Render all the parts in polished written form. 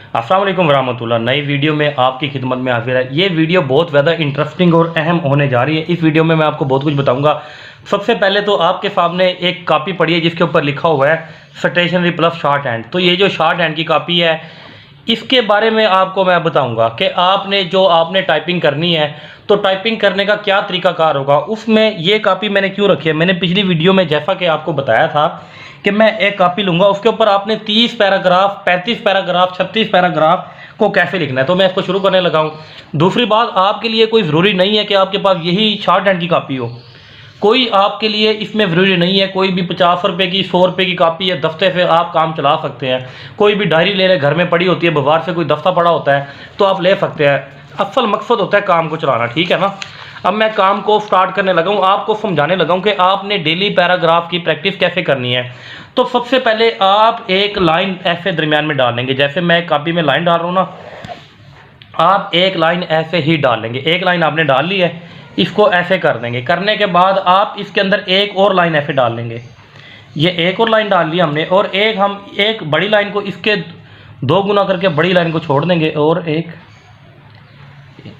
अस्सलाम वालेकुम वरहमतुल्लाह। नई वीडियो में आपकी खिदमत में हाजिर है। ये वीडियो बहुत ज़्यादा इंटरेस्टिंग और अहम होने जा रही है। इस वीडियो में मैं आपको बहुत कुछ बताऊंगा। सबसे पहले तो आपके सामने एक कॉपी पड़ी है जिसके ऊपर लिखा हुआ है स्टेशनरी प्लस शॉर्ट हैंड। तो ये जो शॉर्ट हैंड की कॉपी है इसके बारे में आपको मैं बताऊंगा कि आपने टाइपिंग करनी है तो टाइपिंग करने का क्या तरीकाकार होगा। उसमें ये कॉपी मैंने क्यों रखी है, मैंने पिछली वीडियो में जैसा कि आपको बताया था कि मैं एक कॉपी लूंगा, उसके ऊपर आपने 30 पैराग्राफ, 35 पैराग्राफ, 36 पैराग्राफ को कैसे लिखना है। तो मैं इसको शुरू करने लगा हूँ। दूसरी बात, आपके लिए कोई ज़रूरी नहीं है कि आपके पास यही शॉर्ट हैंड की कॉपी हो। कोई आपके लिए इसमें ज़रूरी नहीं है। कोई भी 50 रुपये की, 100 रुपये की कॉपी है, दफ्ते से आप काम चला सकते हैं। कोई भी डायरी ले घर में पड़ी होती है, बाजार से कोई दफ्ता पड़ा होता है तो आप ले सकते हैं। असल मकसद होता है काम को चलाना, ठीक है ना। अब मैं काम को स्टार्ट करने लगा हूँ, आपको समझाने लगा हूँ कि आपने डेली पैराग्राफ की प्रैक्टिस कैसे करनी है। तो सबसे पहले आप एक लाइन ऐसे दरमियान में डाल लेंगे। जैसे मैं कॉपी में लाइन डाल रहा हूँ ना, आप एक लाइन ऐसे ही डाल लेंगे। एक लाइन आपने डाल ली है, इसको ऐसे कर देंगे। करने के बाद आप इसके अंदर एक और लाइन ऐसे डाल लेंगे। ये एक और लाइन डाल ली हमने, और एक बड़ी लाइन को इसके 2 गुना करके बड़ी लाइन को छोड़ देंगे, और एक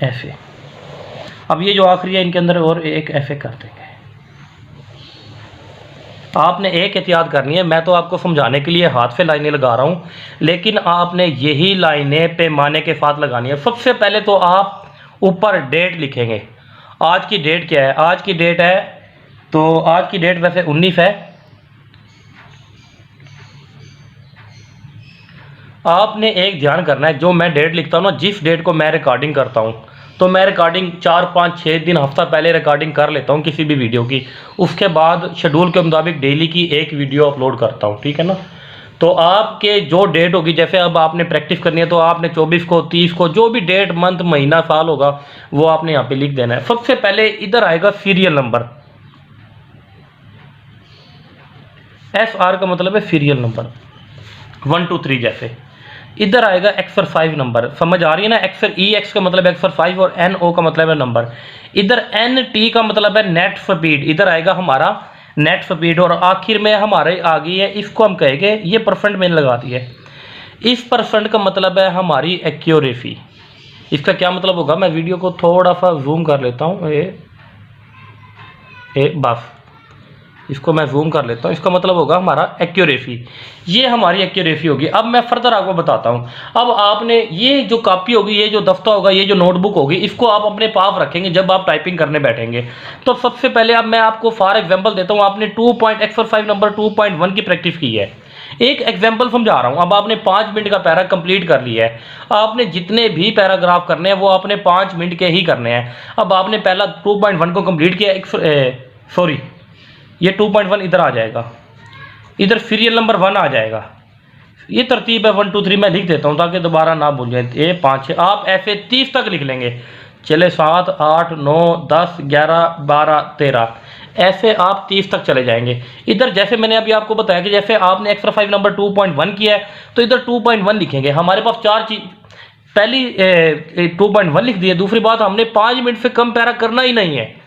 ऐसे। अब ये जो आखिरी है इनके अंदर और एक ऐसे कर देंगे। आपने एक एहतियात करनी है, मैं तो आपको समझाने के लिए हाथ से लाइनें लगा रहा हूँ, लेकिन आपने यही लाइनें पैमाने के साथ लगानी है। सबसे पहले तो आप ऊपर डेट लिखेंगे। आज की डेट क्या है? आज की डेट है, तो आज की डेट वैसे 19 है। आपने एक ध्यान करना है, जो मैं डेट लिखता हूँ ना, जिस डेट को मैं रिकॉर्डिंग करता हूँ, तो मैं रिकॉर्डिंग 4, 5, 6 दिन, हफ्ता पहले रिकॉर्डिंग कर लेता हूँ किसी भी वीडियो की। उसके बाद शेड्यूल के मुताबिक डेली की एक वीडियो अपलोड करता हूँ, ठीक है ना। तो आपके जो डेट होगी, जैसे अब आपने प्रैक्टिस करनी है तो आपने 24 को, 30 को, जो भी डेट, मंथ, महीना, साल होगा वो आपने यहाँ पे लिख देना है। सबसे पहले इधर आएगा सीरियल नंबर। SR का मतलब है सीरियल नंबर, 1, 2, 3 जैसे। इधर आएगा एक्सरसाइज नंबर, समझ आ रही है ना। EX का मतलब एक्सरसाइज और NO का मतलब है नंबर। इधर NT का मतलब है नेट स्पीड, इधर आएगा हमारा नेट स्पीड। और आखिर में हमारे आ गई है, इसको हम कहेंगे, ये परसेंट मैंने लगा दी है। इस परसेंट का मतलब है हमारी एक्यूरेसी। इसका क्या मतलब होगा, मैं वीडियो को थोड़ा सा जूम कर लेता हूँ। बस इसको मैं जूम कर लेता हूँ। इसका मतलब होगा हमारा एक्यूरेसी। ये हमारी एक्यूरेसी होगी। अब मैं फर्दर आपको बताता हूँ। अब आपने ये जो कॉपी होगी, ये जो दफ्तर होगा, ये जो नोटबुक होगी, इसको आप अपने पास रखेंगे जब आप टाइपिंग करने बैठेंगे। तो सबसे पहले अब मैं आपको फॉर एग्जांपल देता हूँ। आपने एक्सरसाइज नंबर 2.1 की प्रैक्टिस की है। एक एग्जाम्पल समझा रहा हूँ। अब आपने 5 मिनट का पैरा कंप्लीट कर लिया है। आपने जितने भी पैराग्राफ करने हैं वो आपने 5 मिनट के ही करने हैं। अब आपने पहला 2.1 को कंप्लीट किया। ये 2.1 इधर आ जाएगा, इधर सीरियल नंबर 1 आ जाएगा। ये तरतीब है 1, 2, 3 मैं लिख देता हूँ ताकि दोबारा ना भूल जाए। 1, 5, 6 आप ऐसे 30 तक लिख लेंगे। चले 7, 8, 9, 10, 11, 12, 13 ऐसे आप 30 तक चले जाएंगे। इधर जैसे मैंने अभी आपको बताया कि जैसे आपने एक्सरसाइज नंबर 2.1 किया है तो इधर 2.1 लिखेंगे। हमारे पास 4 चीज, पहली 2.1 लिख दिए। दूसरी बात, हमने 5 मिनट से कम पैरा करना ही नहीं है।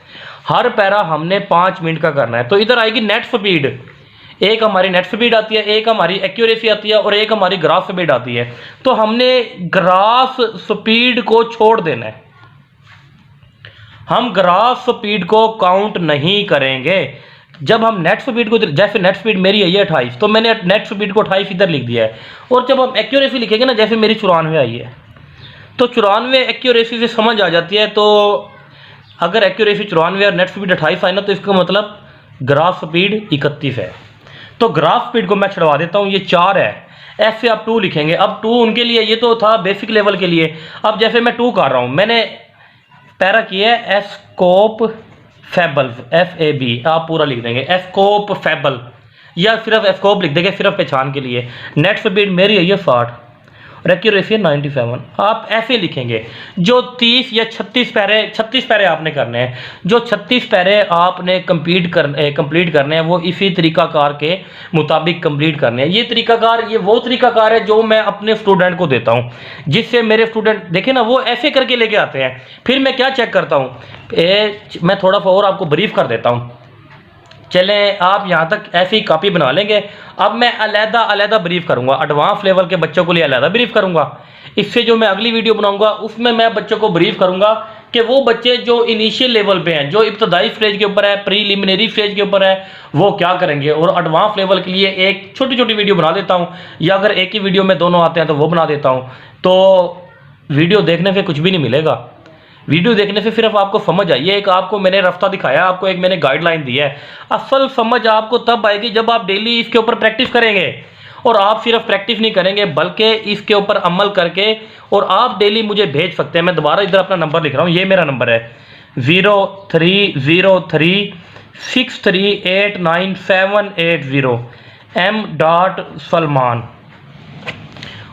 हर पैरा हमने 5 मिनट का करना है। तो इधर आएगी नेट स्पीड। एक हमारी नेट स्पीड आती है, एक हमारी एक्यूरेसी आती है, और एक हमारी ग्राफ स्पीड आती है। तो हमने ग्राफ स्पीड को छोड़ देना है। हम ग्राफ स्पीड को काउंट नहीं करेंगे। जब हम नेट स्पीड को, जैसे नेट स्पीड मेरी आई है 28, तो मैंने नेट स्पीड को 28 इधर लिख दिया है। और जब हम एक्यूरेसी लिखेंगे ना, जैसे मेरी 94 आई है, तो 94 एक्यूरेसी से समझ आ जाती है। तो अगर एक्यूरेसी 94 और नेट स्पीड 28 आए ना, तो इसका मतलब ग्राफ स्पीड 31 है। तो ग्राफ स्पीड को मैं छुड़वा देता हूँ, ये 4 है। ऐसे आप 2 लिखेंगे। अब 2 उनके लिए, ये तो था बेसिक लेवल के लिए। अब जैसे मैं 2 कर रहा हूँ, मैंने पैरा किया है एस्कोप फैबल, FAB आप पूरा लिख देंगे, एस्कोप फैबल, या सिर्फ एस्कोप लिख देंगे सिर्फ पहचान के लिए। नेट स्पीड मेरी है ये 60 और एक्यूरेसी 97। आप ऐसे लिखेंगे। जो 30 या 36 पैरे आपने करने हैं, जो 36 पैरे आपने कंप्लीट करने हैं, वो इसी तरीकाकार के मुताबिक कंप्लीट करने हैं। ये तरीकाकार, ये वो तरीकाकार है जो मैं अपने स्टूडेंट को देता हूँ, जिससे मेरे स्टूडेंट देखें ना, वो ऐसे करके लेके आते हैं। फिर मैं क्या चेक करता हूँ, मैं थोड़ा सा और आपको ब्रीफ कर देता हूँ। चले आप यहाँ तक ऐसी कॉपी बना लेंगे। अब मैं अलहदा ब्रीफ करूँगा, एडवांस लेवल के बच्चों के लिए अलहदा ब्रीफ करूँगा, इससे जो मैं अगली वीडियो बनाऊंगा उसमें मैं बच्चों को ब्रीफ करूंगा कि वो बच्चे जो इनिशियल लेवल पे हैं, जो इब्तदाई स्टेज के ऊपर है, प्रीलिमिनरी स्टेज के ऊपर है, वो क्या करेंगे। और एडवांस लेवल के लिए एक छोटी छोटी वीडियो बना देता हूँ, या अगर एक ही वीडियो में दोनों आते हैं तो वो बना देता हूँ। तो वीडियो देखने से कुछ भी नहीं मिलेगा, वीडियो देखने से सिर्फ आपको समझ आई है, एक आपको मैंने रास्ता दिखाया, आपको एक मैंने गाइडलाइन दी है। असल समझ आपको तब आएगी जब आप डेली इसके ऊपर प्रैक्टिस करेंगे। और आप सिर्फ प्रैक्टिस नहीं करेंगे बल्कि इसके ऊपर अमल करके, और आप डेली मुझे भेज सकते हैं। मैं दोबारा इधर अपना नंबर लिख रहा हूँ, ये मेरा नंबर है 0303638970 m.Salman।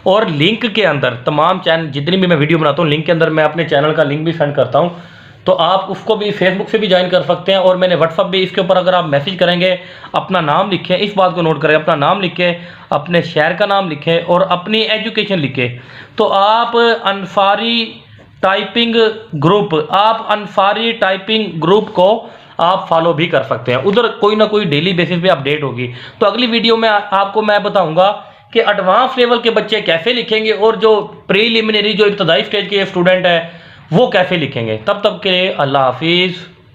और लिंक के अंदर तमाम चैनल जितनी भी मैं वीडियो बनाता हूँ, लिंक के अंदर मैं अपने चैनल का लिंक भी सेंड करता हूँ, तो आप उसको भी फेसबुक से भी ज्वाइन कर सकते हैं। और मैंने व्हाट्सअप भी इसके ऊपर, अगर आप मैसेज करेंगे, अपना नाम लिखें, इस बात को नोट करें, अपना नाम लिखें, अपने शहर का नाम लिखें और अपनी एजुकेशन लिखें, तो आप अंसारी टाइपिंग ग्रुप को आप फॉलो भी कर सकते हैं। उधर कोई ना कोई डेली बेसिस पे अपडेट होगी। तो अगली वीडियो में आपको मैं बताऊंगा कि एडवांस लेवल के बच्चे कैसे लिखेंगे और जो प्रीलिमिनरी, जो इब्तदाई स्टेज के स्टूडेंट है, वो कैसे लिखेंगे। तब तक के लिए अल्लाह हाफिज़।